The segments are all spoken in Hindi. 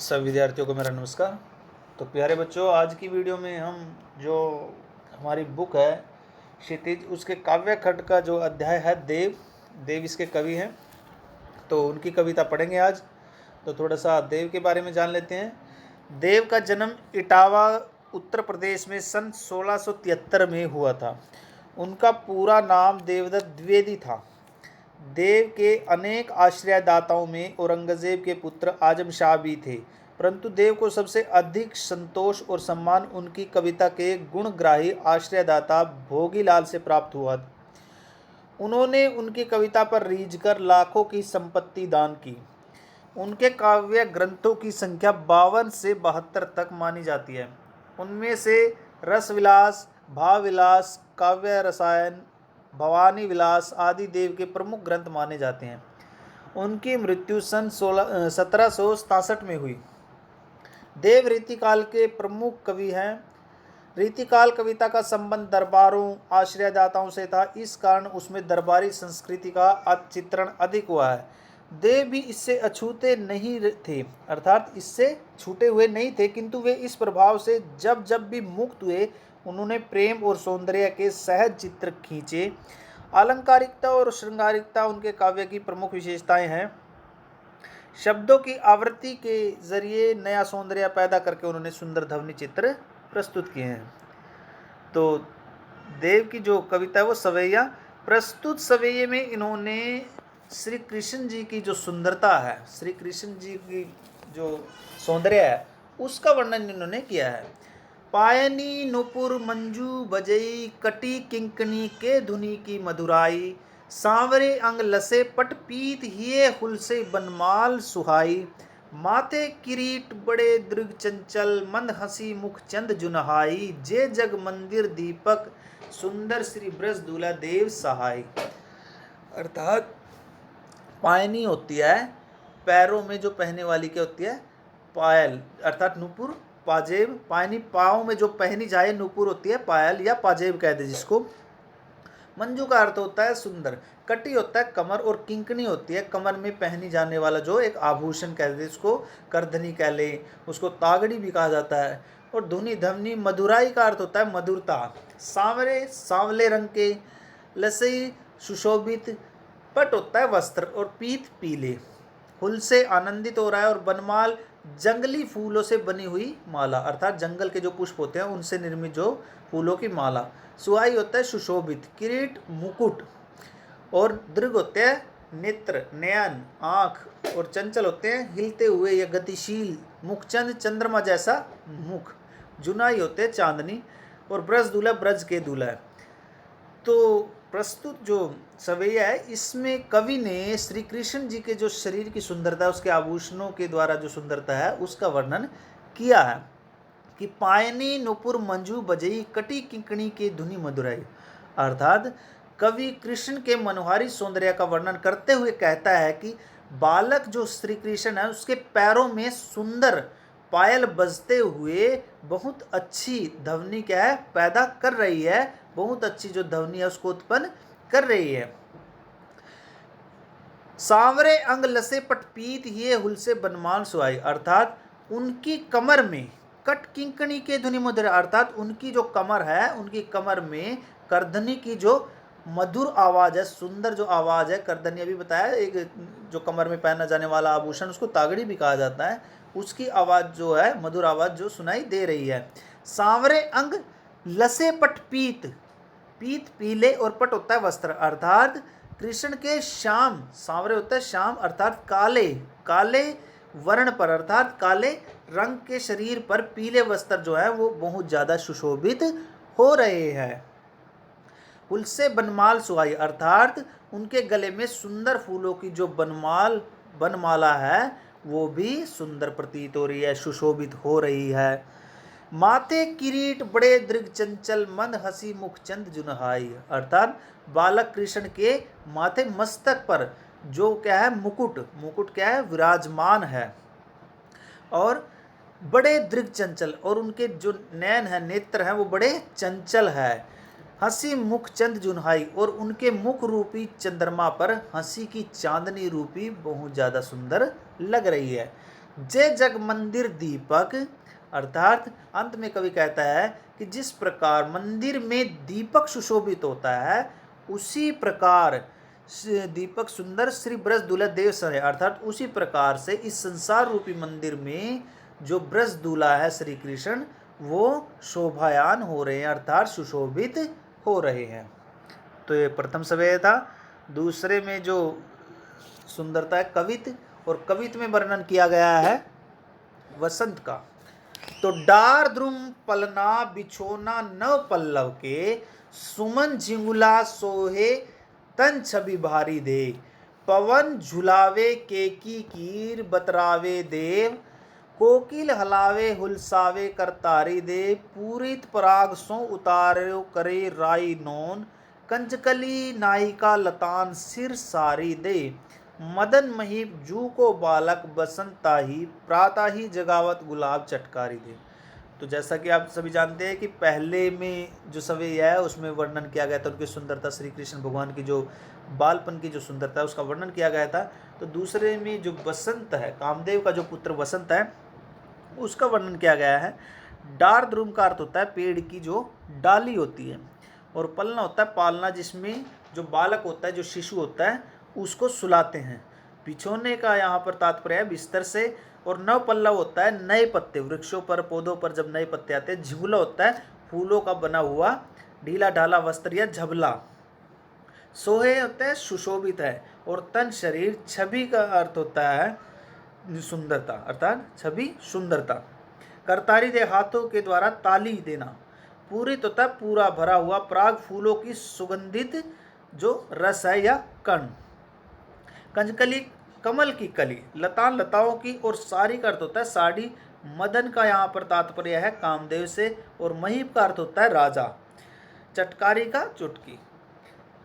सब विद्यार्थियों को मेरा नमस्कार। तो प्यारे बच्चों, आज की वीडियो में हम जो हमारी बुक है क्षितिज, उसके काव्य खंड का जो अध्याय है देव इसके कवि हैं, तो उनकी कविता पढ़ेंगे आज। तो थोड़ा सा देव के बारे में जान लेते हैं। देव का जन्म इटावा उत्तर प्रदेश में सन 1673 में हुआ था। उनका पूरा नाम देवदत्त द्विवेदी था। देव के अनेक आश्रयदाताओं में औरंगजेब के पुत्र आजम शाह भी थे, परंतु देव को सबसे अधिक संतोष और सम्मान उनकी कविता के गुणग्राही आश्रयदाता भोगीलाल से प्राप्त हुआ। उन्होंने उनकी कविता पर रीझकर लाखों की संपत्ति दान की। उनके काव्य ग्रंथों की संख्या 52 से 72 तक मानी जाती है। उनमें से रसविलास, भावविलास, काव्य रसायन, भवानी विलास आदि देव के प्रमुख ग्रंथ माने जाते हैं। उनकी मृत्यु सन 1767 में हुई। देव रीतिकाल के प्रमुख कवि हैं। रीतिकाल कविता का संबंध दरबारों, आश्रयदाताओं से था, इस कारण उसमें दरबारी संस्कृति का चित्रण अधिक हुआ है। देव भी इससे अछूते नहीं थे, अर्थात इससे छूटे हुए नहीं थे, किंतु वे इस प्रभाव से जब जब भी मुक्त हुए उन्होंने प्रेम और सौंदर्य के सहज चित्र खींचे। अलंकारिकता और श्रृंगारिकता उनके काव्य की प्रमुख विशेषताएं हैं। शब्दों की आवृत्ति के जरिए नया सौंदर्य पैदा करके उन्होंने सुंदर ध्वनि चित्र प्रस्तुत किए हैं। तो देव की जो कविता है वो सवैया, प्रस्तुत सवैये में इन्होंने श्री कृष्ण जी की जो सुंदरता है, श्री कृष्ण जी की जो सौंदर्य है, उसका वर्णन इन्होंने किया है। पायनी नुपुर मंजू बजई, कटी किंकनी के धुनी की मधुराई, सांवरे अंग लसे पट पीत हिये हुल से बनमाल सुहाई, माथे किरीट बड़े दृग चंचल, मंद हंसी मुख चंद जुनहाई, जे जग मंदिर दीपक, सुंदर श्री ब्रज दूल्हा देव सहाय। अर्थात पायनी होती है पैरों में जो पहने वाली, क्या होती है? पायल, अर्थात नुपुर, पाजेब। पायनी पाँव में जो पहनी जाए नुपुर होती है पायल या पाजेब कह दे जिसको। मंजू का अर्थ होता है सुंदर। कटी होता है कमर, और किंकनी होती है कमर में पहनी जाने वाला जो एक आभूषण कह दे, उसको करधनी कह ले, उसको तागड़ी भी कहा जाता है। और धुनी धवनी, मधुराई का अर्थ होता है मधुरता। सांवरे सांवले रंग के, लसई सुशोभित, पट होता है वस्त्र, और पीत पीले, हुल से आनंदित हो रहा है, और बनमाल जंगली फूलों से बनी हुई माला, अर्थात जंगल के जो पुष्प होते हैं उनसे निर्मित जो फूलों की माला। सुहाई होता है सुशोभित, किरीट मुकुट, और दृग होते हैं नेत्र नयन आँख, और चंचल होते हैं हिलते हुए या गतिशील, मुखचंद चंद्रमा जैसा मुख, जुनाई होते हैं चांदनी, और ब्रज दूल्हा ब्रज के दूल्हा। तो प्रस्तुत जो सवैया है इसमें कवि ने श्री कृष्ण जी के जो शरीर की सुंदरता है, उसके आभूषणों के द्वारा जो सुंदरता है उसका वर्णन किया है कि पायनी नुपुर मंजू बजई, कटी किंकणी के धुनी मधुराई। अर्थात कवि कृष्ण के मनोहारी सौंदर्य का वर्णन करते हुए कहता है कि बालक जो श्री कृष्ण है उसके पैरों में सुंदर पायल बजते हुए बहुत अच्छी ध्वनि क्या है पैदा कर रही है, बहुत अच्छी जो ध्वनि है उसको उत्पन्न कर रही है। सांवरे अंग लसे पटपीत ये हुल से बनमान सुहाई, अर्थात उनकी कमर में कट किंकणी के धुनि मधुर, अर्थात उनकी जो कमर है उनकी कमर में करधनी की जो मधुर आवाज है, सुंदर जो आवाज है, करधनी अभी बताया, एक जो कमर में पहना जाने वाला आभूषण उसको तागड़ी भी कहा जाता है, उसकी आवाज जो है मधुर आवाज जो सुनाई दे रही है। सांवरे अंग लसे पट पीत, पीत पीले, और पट होता है वस्त्र, अर्थात कृष्ण के श्याम, सांवरे होता है श्याम अर्थात काले, काले वर्ण पर, अर्थात काले रंग के शरीर पर पीले वस्त्र जो है वो बहुत ज्यादा सुशोभित हो रहे हैं। उनसे बनमाल सुहाई, अर्थात उनके गले में सुंदर फूलों की जो बनमाला है वो भी सुंदर प्रतीत हो रही है, सुशोभित हो रही है। माथे किरीट बड़े दृग चंचल, मंद हंसी मुख चंद जुनहाई, अर्थात बालक कृष्ण के माथे मस्तक पर जो क्या है मुकुट, मुकुट क्या है विराजमान है, और बड़े दृग चंचल, और उनके जो नयन है नेत्र हैं वो बड़े चंचल है। हंसी मुख चंद जुनहाई, और उनके मुख रूपी चंद्रमा पर हंसी की चांदनी रूपी बहुत ज़्यादा सुंदर लग रही है। जय जग मंदिर दीपक, अर्थात अंत में कवि कहता है कि जिस प्रकार मंदिर में दीपक सुशोभित होता है उसी प्रकार दीपक सुंदर श्री ब्रज दूल्हा देव सर, अर्थात उसी प्रकार से इस संसार रूपी मंदिर में जो ब्रज दूल्हा है श्री कृष्ण वो शोभायान हो रहे हैं, अर्थात सुशोभित हो रहे हैं। तो ये प्रथम सवय था। दूसरे में जो सुंदरता है कवित, और कवित में वर्णन किया गया है वसंत का। तो डार द्रुम पलना बिछोना नव पल्लव के, सुमन झिंगुला सोहे तन छवि भारी दे, पवन झुलावे केकी कीर बतरावे देव, कोकिल हलावे हुलसावे करतारी दे, पूरित पराग सो उतारो करे राई नोन, कंजकली नायिका लतान सिर सारी दे, मदन महीप जू को बालक बसंता ही, प्राता ही जगावत गुलाब चटकारी दे। तो जैसा कि आप सभी जानते हैं कि पहले में जो सवय है उसमें वर्णन किया गया था उनकी सुंदरता, श्री कृष्ण भगवान की जो बालपन की जो सुंदरता है उसका वर्णन किया गया था। तो दूसरे में जो बसंत है, कामदेव का जो पुत्र बसंत है उसका वर्णन किया गया है। डार द्रुम का अर्थ होता है पेड़ की जो डाली होती है, और पलना होता है पालना, जिसमें जो बालक होता है, जो शिशु होता है उसको सुलाते हैं। बिछोने का यहाँ पर तात्पर्य है बिस्तर से, और नव पल्लव होता है नए पत्ते, वृक्षों पर पौधों पर जब नए पत्ते आते हैं। झिंगुला होता है फूलों का बना हुआ ढीला ढाला वस्त्र या झबला। सोहे होता है सुशोभित है, और तन शरीर, छवि का अर्थ होता है सुंदरता, अर्थात छवि सुंदरता। करतारी दे हाथों के द्वारा ताली देना। पूरित होता है पूरा भरा हुआ, पराग फूलों की सुगंधित जो रस है या कण। कंजकली कमल की कली, लतान लताओं की, और साड़ी का अर्थ होता है साड़ी। मदन का यहाँ पर तात्पर्य है कामदेव से, और महीप का अर्थ होता है राजा, चटकारी का चुटकी।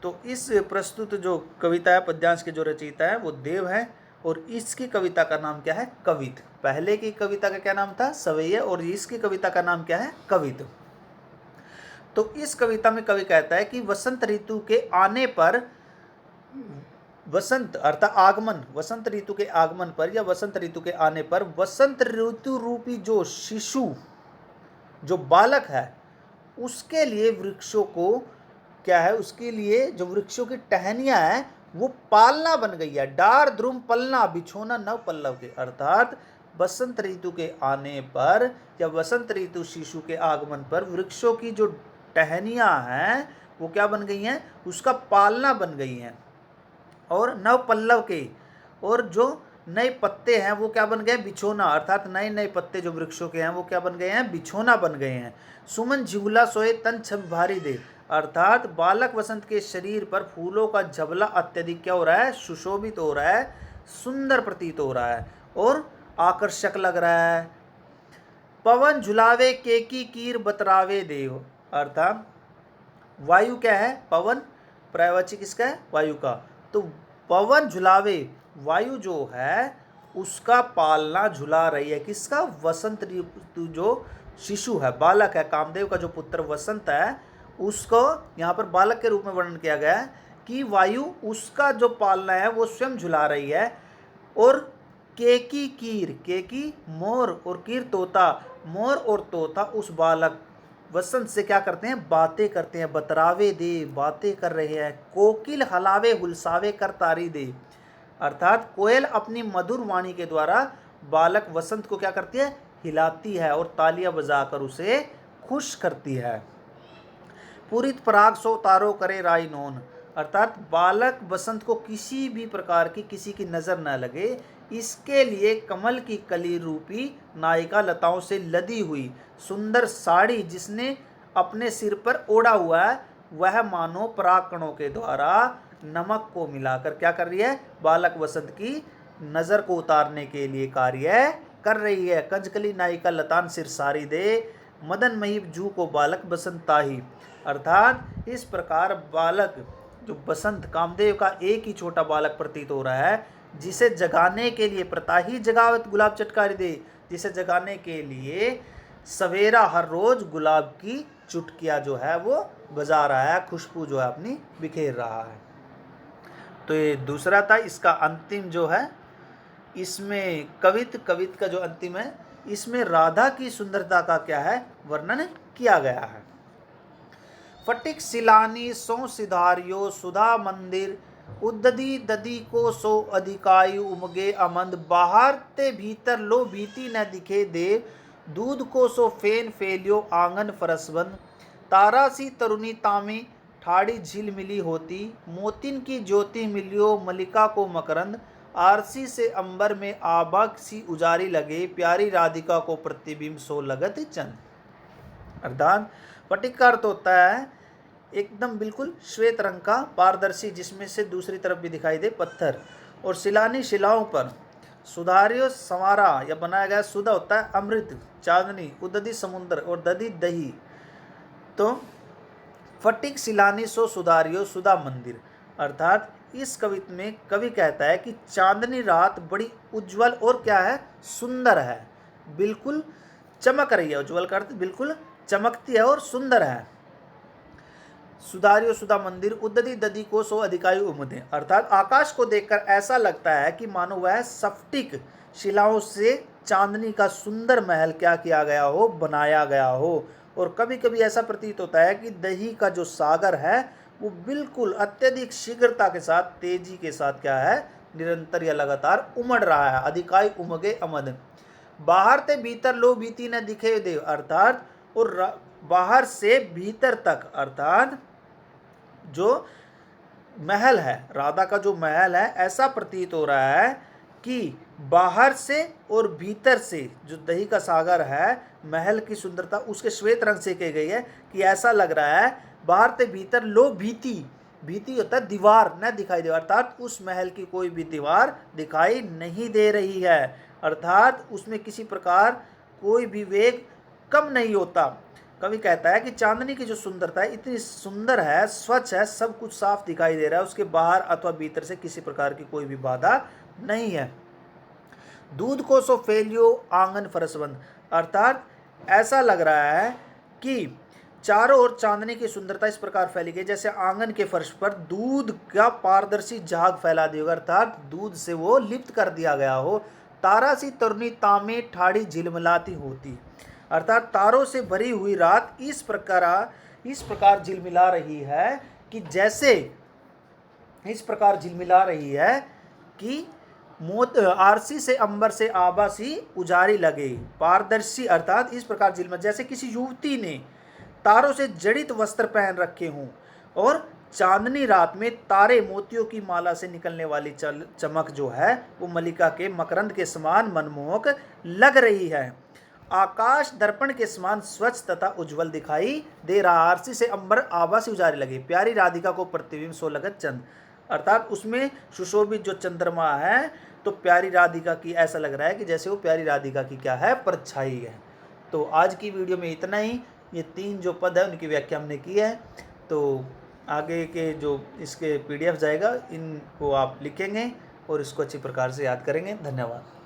तो इस प्रस्तुत जो कविता है पद्यांश के जो रचयिता है वो देव है, और इसकी कविता का नाम क्या है कवित। पहले की कविता का क्या नाम था सवैया, और इसकी कविता का नाम क्या है कवित। तो इस कविता में कवि कहता है कि वसंत ऋतु के आने पर, वसंत अर्थात आगमन, वसंत ऋतु के आगमन पर या वसंत ऋतु के आने पर वसंत ऋतु रूपी जो शिशु, जो बालक है, उसके लिए वृक्षों को क्या है, उसके लिए जो वृक्षों की टहनियां है वो पालना बन गई है। डार द्रुम पलना बिछोना नव पल्लव के, अर्थात बसंत ऋतु के आने पर या वसंत ऋतु शिशु के आगमन पर वृक्षों की जो टहनियां हैं वो क्या बन गई हैं, उसका पालना बन गई हैं। और नव पल्लव के, और जो नए पत्ते हैं वो क्या बन गए बिछोना, अर्थात नए नए पत्ते जो वृक्षों के हैं वो क्या बन गए हैं बिछोना बन गए हैं। सुमन झिगुला सोए तन छवि भारी दे, अर्थात बालक वसंत के शरीर पर फूलों का झबला अत्यधिक क्या हो रहा है सुशोभित हो रहा है, सुंदर प्रतीत हो रहा है और आकर्षक लग रहा है। पवन झुलावे केकी कीर बतरावे देव, अर्थात वायु क्या है पवन, पर्यायवाची किसका है वायु का। तो पवन झुलावे, वायु जो है उसका पालना झुला रही है, किसका वसंत ऋतु जो शिशु है बालक है, कामदेव का जो पुत्र वसंत है उसको यहाँ पर बालक के रूप में वर्णन किया गया है कि वायु उसका जो पालना है वो स्वयं झुला रही है। और केकी कीर, केकी मोर और कीर तोता, मोर और तोता उस बालक वसंत से क्या करते हैं बातें करते हैं, बतरावे दे बातें कर रहे हैं। कोकिल हलावे हुलसावे कर तारी दे, अर्थात कोयल अपनी मधुर वाणी के द्वारा बालक वसंत को क्या करती है हिलाती है और तालियां बजाकर उसे खुश करती है। पूरित पराग सो तारो करे राई नोन, अर्थात बालक वसंत को किसी भी प्रकार की किसी की नज़र न लगे इसके लिए कमल की कली रूपी नायिका लताओं से लदी हुई सुंदर साड़ी जिसने अपने सिर पर ओढ़ा हुआ है वह मानो परागकणों के द्वारा नमक को मिलाकर क्या कर रही है बालक वसंत की नज़र को उतारने के लिए कार्य कर रही है। कंजकली नायिका लतान सिर सारी दे, मदन महीप जू को बालक बसंता ही, अर्थात इस प्रकार बालक जो बसंत कामदेव का एक ही छोटा बालक प्रतीत हो रहा है जिसे जगाने के लिए प्रता ही जगावत गुलाब चटकारी दे, जिसे जगाने के लिए सवेरा हर रोज गुलाब की चुटकियाँ जो है वो बजा रहा है, खुशबू जो है अपनी बिखेर रहा है। तो ये दूसरा था। इसका अंतिम जो है इसमें कवित का जो अंतिम है, इसमें राधा की सुंदरता का क्या है, वर्णन किया गया है। फटिक सिलानी सो सिधारियो सुधा मंदिर, उद्ददी ददी को सो अधिकायु उमगे अमंद, बाहर ते भीतर लो भीति न दिखे देव, दूध को सो फेन फेलियो आंगन फरसबंद, तारा सी तरुणी तामे ठाड़ी झील मिली होती, मोतिन की ज्योति मिलियो मलिका को मकरंद, आरसी से अंबर में आबा सी उजारी लगे, प्यारी राधिका को प्रतिबिंब सो लगत चंद। अर्थात फटिक का अर्थ होता है एकदम बिल्कुल श्वेत रंग का पारदर्शी, जिसमें से दूसरी तरफ भी दिखाई दे पत्थर, और शिलानी शिलाओं पर, सुधारियो संवारा या बनाया गया, सुधा होता है अमृत चांदनी, उददी समुद्र और दधी दही। तो फटिक सिलानी सो सुधारियो सुधा मंदिर, अर्थात इस कविता में कवि कहता है कि चांदनी रात बड़ी उज्जवल और क्या है, सुंदर है, बिल्कुल चमक रही है। उज्जवल का अर्थ बिल्कुल चमकती है और सुंदर है। सुधारियो सुधा मंदिर, उद्ददी ददी को सो अधिकायु उमदे, अर्थात आकाश को देखकर ऐसा लगता है कि मानो वह स्फटिक शिलाओं से चांदनी का सुंदर महल क्या किया गया हो, बनाया गया हो। और कभी कभी ऐसा प्रतीत होता है कि दही का जो सागर है वो बिल्कुल अत्यधिक शीघ्रता के साथ, तेजी के साथ क्या है, निरंतर या लगातार उमड़ रहा है। अधिकाई उमगे अमद, बाहर ते भीतर लो भीति न दिखे देव, अर्थात और बाहर से भीतर तक, अर्थात जो महल है, राधा का जो महल है, ऐसा प्रतीत हो रहा है कि बाहर से और भीतर से जो दही का सागर है, महल की सुंदरता उसके श्वेत रंग से की गई है कि ऐसा लग रहा है बाहर से भीतर लो भीति, भीति होता है दीवार, न दिखाई दे, अर्थात उस महल की कोई भी दीवार दिखाई नहीं दे रही है, अर्थात उसमें किसी प्रकार कोई भी वेग कम नहीं होता। कवि कहता है कि चांदनी की जो सुंदरता है इतनी सुंदर है, स्वच्छ है, सब कुछ साफ दिखाई दे रहा है, उसके बाहर अथवा भीतर से किसी प्रकार की कोई भी बाधा नहीं है। दूध को सो फैलियो आंगन फरसबंद, अर्थात ऐसा लग रहा है कि चारों ओर चांदनी की सुंदरता इस प्रकार फैली गई जैसे आंगन के फर्श पर दूध का पारदर्शी झाग फैला दिया, अर्थात दूध से वो लिप्त कर दिया गया हो। तारा सी तरुणी तामे ठाड़ी झिलमिलाती होती, अर्थात तारों से भरी हुई रात इस प्रकार झिलमिला रही है कि जैसे इस प्रकार झिलमिला रही है कि आरसी से अंबर से आबा सी उजारी लगे, पारदर्शी, अर्थात इस प्रकार झिलमिला जैसे किसी युवती ने तारों से जड़ित वस्त्र पहन रखे हों और चांदनी रात में तारे मोतियों की माला से निकलने वाली चमक जो है वो मलिका के मकरंद के समान मनमोहक लग रही है। आकाश दर्पण के समान स्वच्छ तथा उज्जवल दिखाई दे रहा, आरसी से अंबर आभा से उजारी लगे, प्यारी राधिका को प्रतिबिंब सो लगत चंद, अर्थात उसमें सुशोभित जो चंद्रमा है तो प्यारी राधिका की ऐसा लग रहा है कि जैसे वो प्यारी राधिका की क्या है, परछाई है। तो आज की वीडियो में इतना ही, ये 3 जो पद है उनकी व्याख्या हमने की है। तो आगे के जो इसके PDF जाएगा इनको आप लिखेंगे और इसको अच्छी प्रकार से याद करेंगे। धन्यवाद।